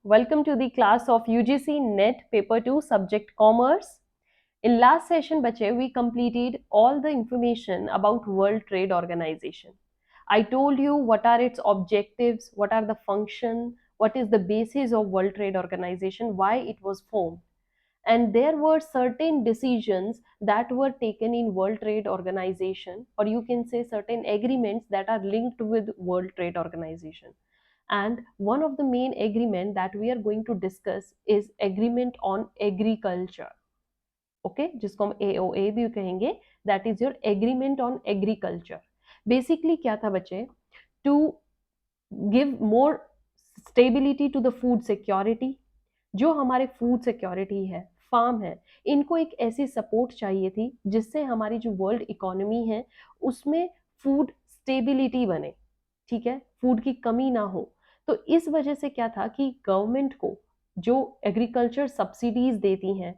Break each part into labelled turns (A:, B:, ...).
A: Welcome to the class of UGC-NET Paper-2 Subject Commerce. In last session, bache, we completed all the information about World Trade Organization. I told you what are its objectives, what are the function, what is the basis of World Trade Organization, why it was formed. And there were certain decisions that were taken in World Trade Organization, or you can say certain agreements that are linked with World Trade Organization. And one of the main agreement that we are going to discuss is agreement on agriculture. Okay जिसको हम AoA भी कहेंगे, that is your agreement on agriculture. Basically क्या था बच्चे, to give more stability to the food security. जो हमारे food security है, फार्म है, इनको एक ऐसी सपोर्ट चाहिए थी जिससे हमारी जो वर्ल्ड इकोनॉमी है उसमें फूड स्टेबिलिटी बने. ठीक है, फूड की कमी ना हो. तो इस वजह से क्या था कि गवर्नमेंट को जो एग्रीकल्चर सब्सिडीज देती हैं,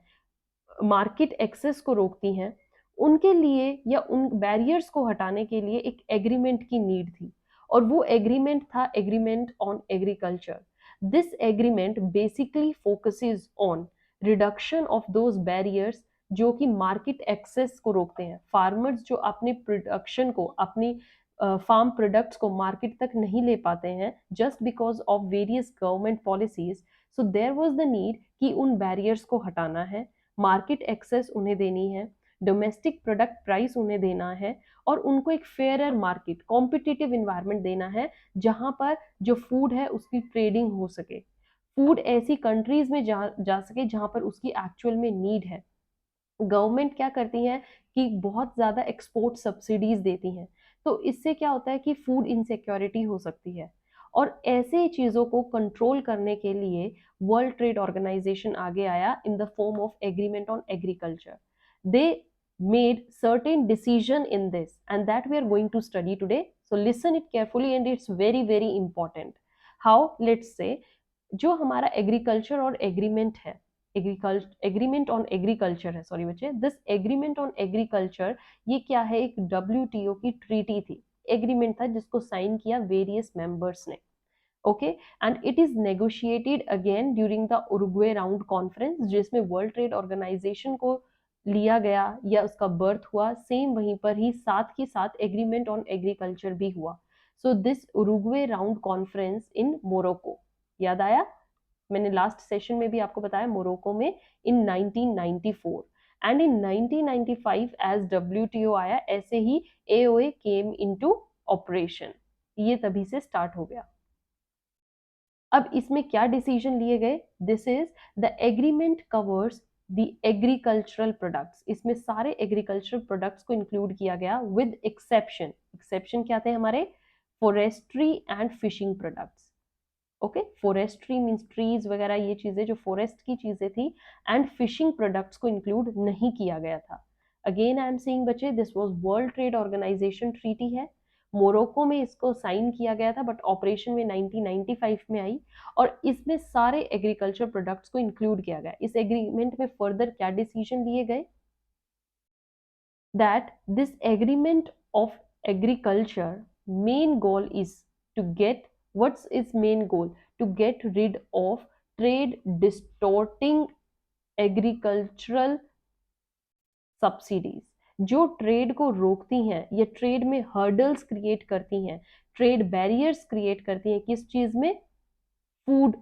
A: मार्केट एक्सेस को रोकती हैं, उनके लिए या उन बैरियर्स को हटाने के लिए एक एग्रीमेंट की नीड थी. और वो एग्रीमेंट था agreement on agriculture. This agreement basically focuses on reduction of those barriers जो कि मार्केट एक्सेस को रोकते हैं. फार्मर्स जो अपने प्रोडक्शन को, अपनी फार्म प्रोडक्ट्स को मार्केट तक नहीं ले पाते हैं just because of various government policies. So there was the need कि उन बैरियर्स को हटाना है, मार्केट एक्सेस उन्हें देनी है, डोमेस्टिक प्रोडक्ट प्राइस उन्हें देना है, और उनको एक फेयर मार्केट, कॉम्पिटिटिव इन्वायरमेंट देना है जहां पर जो फूड है उसकी ट्रेडिंग हो सके. फूड ऐसी कंट्रीज में जा सके जहां पर उसकी एक्चुअल में नीड है. गवर्नमेंट क्या करती है कि बहुत ज्यादा एक्सपोर्ट सब्सिडीज देती हैं. तो इससे क्या होता है कि फूड इनसिक्योरिटी हो सकती है. और ऐसे चीजों को कंट्रोल करने के लिए वर्ल्ड ट्रेड ऑर्गेनाइजेशन आगे आया in the form of agreement on agriculture. They made certain decision in this and that we are going to study today. So listen it carefully and it's very very important. How? Let's say जो हमारा agriculture और agreement है, agreement on agriculture है, sorry बच्चे, this agreement on agriculture ये क्या है, एक WTO की ट्रीटी थी, एग्रीमेंट था जिसको साइन किया वेरियस मेंबर्स ने. Okay, and it is negotiated again during the Uruguay round conference जिसमें वर्ल्ड ट्रेड ऑर्गेनाइजेशन को लिया गया या उसका बर्थ हुआ. सेम वहीं पर ही साथ के साथ एग्रीमेंट ऑन एग्रीकल्चर भी हुआ. So this Uruguay round conference in Morocco, याद आया, मैंने लास्ट सेशन में भी आपको बताया, मोरक्को में इन 1994. एंड इन 1995 एज WTO आया, ऐसे ही AoA केम इनटू ऑपरेशन. ये तभी से स्टार्ट हो गया. अब इसमें क्या डिसीजन लिए गए, this is the agreement covers the agricultural products. इसमें सारे एग्रीकल्चरल प्रोडक्ट्स को इंक्लूड किया गया विद एक्सेप्शन. एक्सेप्शन क्या थे हमारे, forestry and fishing products. Okay, forestry means trees वगैरह, ये चीजें जो फॉरेस्ट की चीजें थी, एंड फिशिंग प्रोडक्ट्स को इंक्लूड नहीं किया गया था. अगेन आई एम सेइंग बच्चे, this was World Trade Organization treaty है, मोरक्को में इसको साइन किया गया था बट ऑपरेशन में 1995 में आई, और इसमें सारे एग्रीकल्चर प्रोडक्ट्स को इंक्लूड किया गया. इस एग्रीमेंट में फर्दर क्या डिसीजन लिए गए, that this agreement of agriculture main goal is to get, what's its main goal, to get rid of trade distorting agricultural subsidies. जो ट्रेड को रोकती हैं या ट्रेड में हर्डल्स क्रिएट करती हैं, ट्रेड बैरियर्स क्रिएट करती हैं, किस चीज में, फूड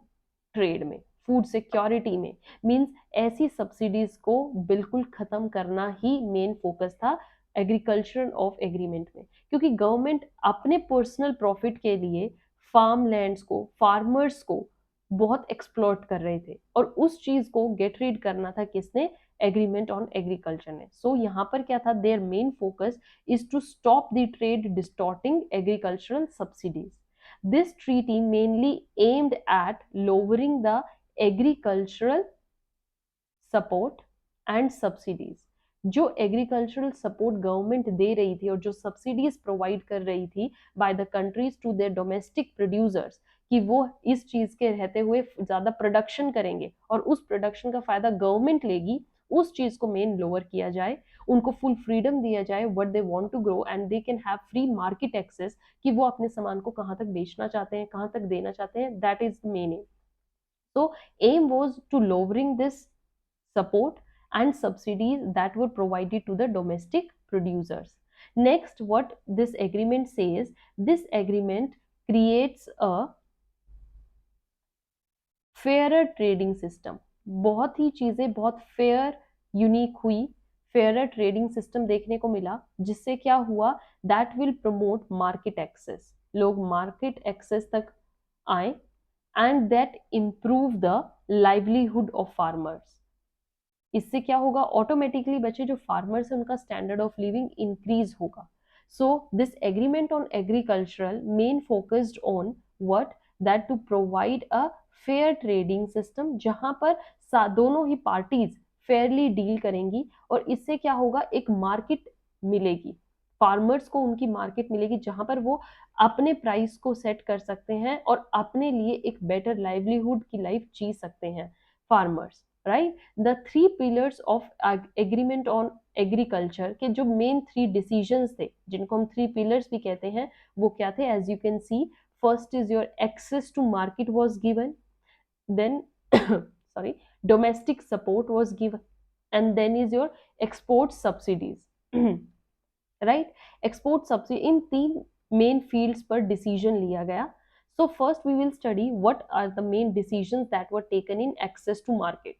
A: ट्रेड में, फूड सिक्योरिटी में. मींस ऐसी सब्सिडीज को बिल्कुल खत्म करना ही मेन फोकस था एग्रीकल्चर ऑफ एग्रीमेंट में. क्योंकि गवर्नमेंट अपने पर्सनल प्रॉफिट के लिए फार्म लैंड्स को, फार्मर्स को बहुत एक्सप्लॉइट कर रहे थे, और उस चीज को गेट रीड करना था किसने, एग्रीमेंट ऑन एग्रीकल्चर ने. सो यहाँ पर क्या था, their main focus is to stop the trade distorting agricultural subsidies. This treaty mainly aimed at lowering the agricultural support and subsidies. जो एग्रीकल्चरल सपोर्ट गवर्नमेंट दे रही थी और जो सब्सिडीज प्रोवाइड कर रही थी by the countries to their domestic producers, कि वो इस चीज के रहते हुए ज्यादा प्रोडक्शन करेंगे और उस प्रोडक्शन का फायदा गवर्नमेंट लेगी, उस चीज को मेन लोअर किया जाए. उनको फुल फ्रीडम दिया जाए what they want to grow and they can have free market access, कि वो अपने सामान को कहाँ तक बेचना चाहते हैं, कहाँ तक देना चाहते हैं, that is the main M. So aim was to lowering this support and subsidies that were provided to the domestic producers. Next, what this agreement says, this agreement creates a fairer trading system. बहुत ही चीजें बहुत fair unique हुई. Fairer trading system देखने को मिला, जिससे क्या हुआ, that will promote market access. लोग मार्केट एक्सेस तक आए and that improve the livelihood of farmers. इससे क्या होगा, ऑटोमेटिकली बच्चे जो फार्मर्स है उनका स्टैंडर्ड ऑफ लिविंग इंक्रीज होगा. So this agreement on agricultural main focused on what, that to provide a fair trading system, जहां पर दोनों ही पार्टीज फेयरली डील करेंगी. और इससे क्या होगा, एक मार्केट मिलेगी फार्मर्स को, उनकी मार्केट मिलेगी जहां पर वो अपने प्राइस को सेट कर सकते हैं और अपने लिए एक बेटर लाइवलीहुड की लाइफ जी सकते हैं farmers. Right, the three pillars of agreement on agriculture के जो मेन थ्री डिसीजंस थे, जिनको हम थ्री पिलर्स भी कहते हैं, वो क्या थे, as you can see. First is your access to market was given, then sorry, domestic support was given, and then is your export subsidies. Right, export subsidy, in तीन main fields पर decision लिया गया. So first we will study what are the main decisions that were taken in access to market.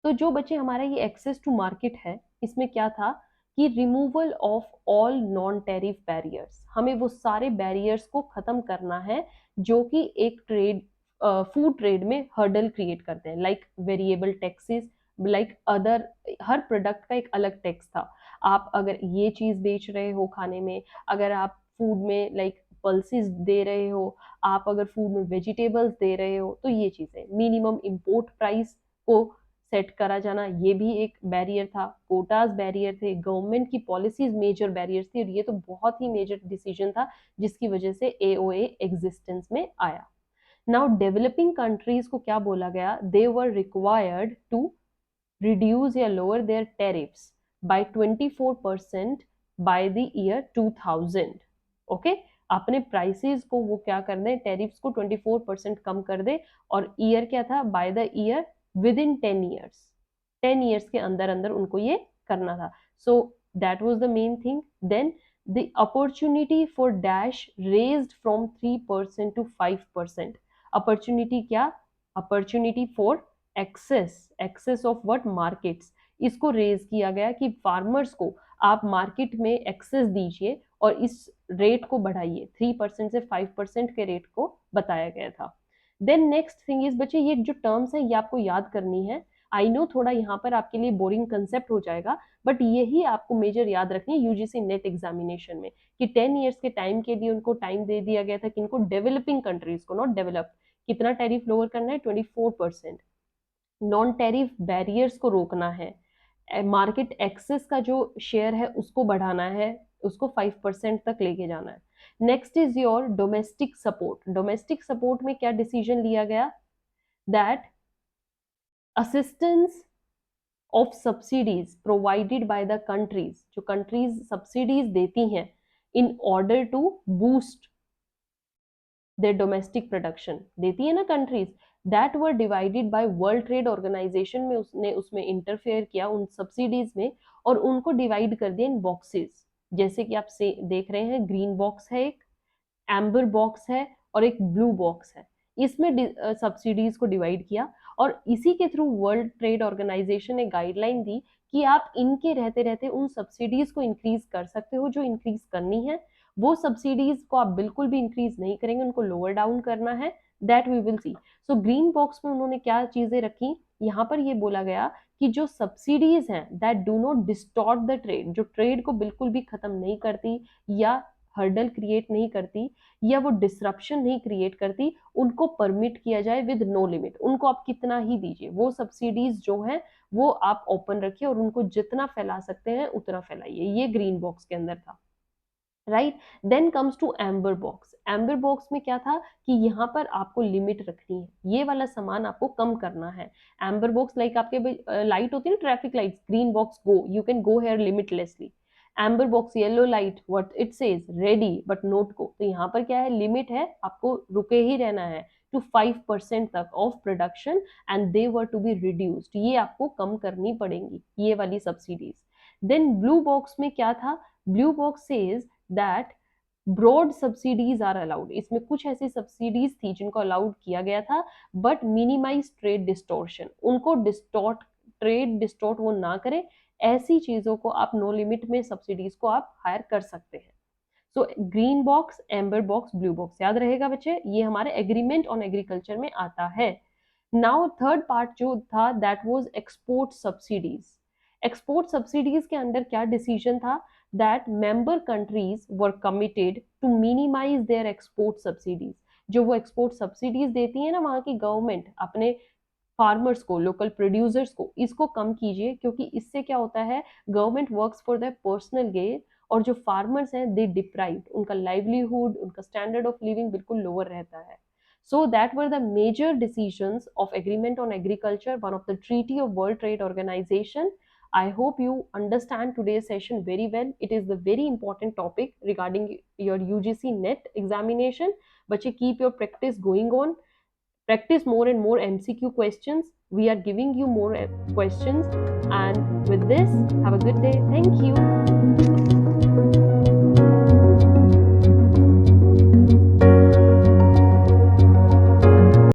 A: तो जो बच्चे हमारा ये access to market है, इसमें क्या था कि removal of all non tariff barriers. हमें वो सारे बैरियर्स को खत्म करना है जो कि एक ट्रेड, फूड ट्रेड में हर्डल क्रिएट करते हैं, like variable taxes, like other, हर प्रोडक्ट का एक अलग टैक्स था. आप अगर ये चीज बेच रहे हो खाने में, अगर आप फूड में लाइक पल्सेस दे रहे हो, आप अगर फूड में वेजिटेबल्स दे रहे हो, तो ये चीजें, मिनिमम इंपोर्ट प्राइस को सेट करा जाना, ये भी एक बैरियर था. कोटास बैरियर थे, गवर्नमेंट की पॉलिसीज मेजर बैरियर्स थी, और ये तो बहुत ही मेजर डिसीजन था जिसकी वजह से एओए एग्जिस्टेंस में आया. नाउ डेवलपिंग कंट्रीज को क्या बोला गया, they were required to reduce या lower their tariffs by 24% by the year 2000. Okay, अपने प्राइसेस को वो क्या कर दे, टेरिफ्स को 24% कम कर दे. और ईयर क्या था, by the year within 10 years, 10 years के अंदर अंदर उनको ये करना था. So that was the main thing. Then the opportunity for dash raised from 3% to 5%. opportunity क्या, opportunity for access of what markets, इसको रेज किया गया कि फार्मर्स को आप मार्केट में एक्सेस दीजिए और इस रेट को बढ़ाइए. 3% से 5% के रेट को बताया गया था. देन नेक्स्ट थिंग इज, बच्चे ये जो टर्म्स है ये आपको याद करनी है. आई नो थोड़ा यहाँ पर आपके लिए बोरिंग कंसेप्ट हो जाएगा, बट यही आपको मेजर याद रखनी है यूजीसी नेट एग्जामिनेशन में, कि 10 ईयर्स के टाइम के लिए उनको टाइम दे दिया गया था कि इनको डेवलपिंग कंट्रीज को, नॉट डेवलप्ड, कितना टैरिफ लोअर करना है, 24%. नॉन टैरिफ बैरियर्स को रोकना है, मार्केट एक्सेस का जो शेयर है उसको बढ़ाना है, उसको 5% तक लेके जाना है. Next is your domestic support. Domestic support में क्या डिसीजन लिया गया, that assistance of subsidies provided by the countries, जो कंट्रीज सब्सिडीज देती हैं in order to boost their domestic production, देती है ना countries, that were divided by World Trade Organization में, उसने उसमें इंटरफेयर किया उन सब्सिडीज में और उनको डिवाइड कर दिया इन बॉक्सेस. जैसे कि आप से देख रहे हैं, ग्रीन बॉक्स है, एक एम्बर बॉक्स है और एक ब्लू बॉक्स है. इसमें सब्सिडीज को डिवाइड किया और इसी के थ्रू वर्ल्ड ट्रेड ऑर्गेनाइजेशन ने गाइडलाइन दी कि आप इनके रहते रहते उन सब्सिडीज को इंक्रीज कर सकते हो जो इंक्रीज करनी है. वो सब्सिडीज को आप बिल्कुल भी इंक्रीज नहीं करेंगे, उनको लोअर डाउन करना है. That we will see. So green box में उन्होंने क्या चीजें रखी, यहाँ पर ये बोला गया कि जो सब्सिडीज हैं that do not distort the trade, जो ट्रेड को बिल्कुल भी खत्म नहीं करती या हर्डल क्रिएट नहीं करती या वो डिसरप्शन नहीं क्रिएट करती, उनको परमिट किया जाए विद नो लिमिट. उनको आप कितना ही दीजिए, वो सब्सिडीज जो हैं वो आप ओपन रखिए और उनको जितना फैला सकते हैं उतना फैलाइए. ये ग्रीन बॉक्स के अंदर था. Right, then comes to amber box. Amber box में क्या था कि यहाँ पर आपको लिमिट रखनी है, ये वाला सामान आपको कम करना है. एम्बर बॉक्स लाइक आपके लाइट होती है ना, traffic lights, green box go, you can go here limitlessly. Amber box yellow light, what it says, ready but not go. तो यहाँ पर क्या है, लिमिट है, आपको रुके ही रहना है, to 5% तक of production and they were to be reduced, ये आपको कम करनी पड़ेंगी ये वाली सब्सिडीज। देन ब्लू बॉक्स में क्या था, blue box says that broad subsidies are allowed, इसमें कुछ ऐसी सब्सिडीज थी जिनको अलाउड किया गया था, बट मिनिमाइज ट्रेड डिस्टोर्शन, उनको डिस्टॉर्ट, ट्रेड डिस्टॉर्ट वो ना करें, ऐसी चीजों को आप नो लिमिट में सब्सिडीज को आप हायर कर सकते हैं। सो green box, amber box, blue box, याद रहेगा बच्चे, ये हमारे एग्रीमेंट ऑन एग्रीकल्चर में आता है। नाउ थर्ड पार्ट जो था that was export subsidies. Export subsidies के अंदर क्या डिसीजन था, that member countries were committed to minimize their export subsidies, जो वो एक्सपोर्ट सब्सिडीज देती है ना वहां की गवर्नमेंट अपने फार्मर्स को, लोकल प्रोड्यूसर्स को, इसको कम कीजिए, क्योंकि इससे क्या होता है, government works for their personal gain, और जो फार्मर्स हैं दे डिप्राइव, उनका लाइवलीहुड, उनका स्टैंडर्ड ऑफ लिविंग बिल्कुल लोअर रहता है। So that were the major decisions of Agreement on Agriculture, one of the treaty of World Trade Organization. I hope you understand today's session very well. It is the very important topic regarding your UGC NET examination. Bache, keep your practice going on. Practice more and more MCQ questions. We are giving you more questions. And with this, have a good day. Thank you.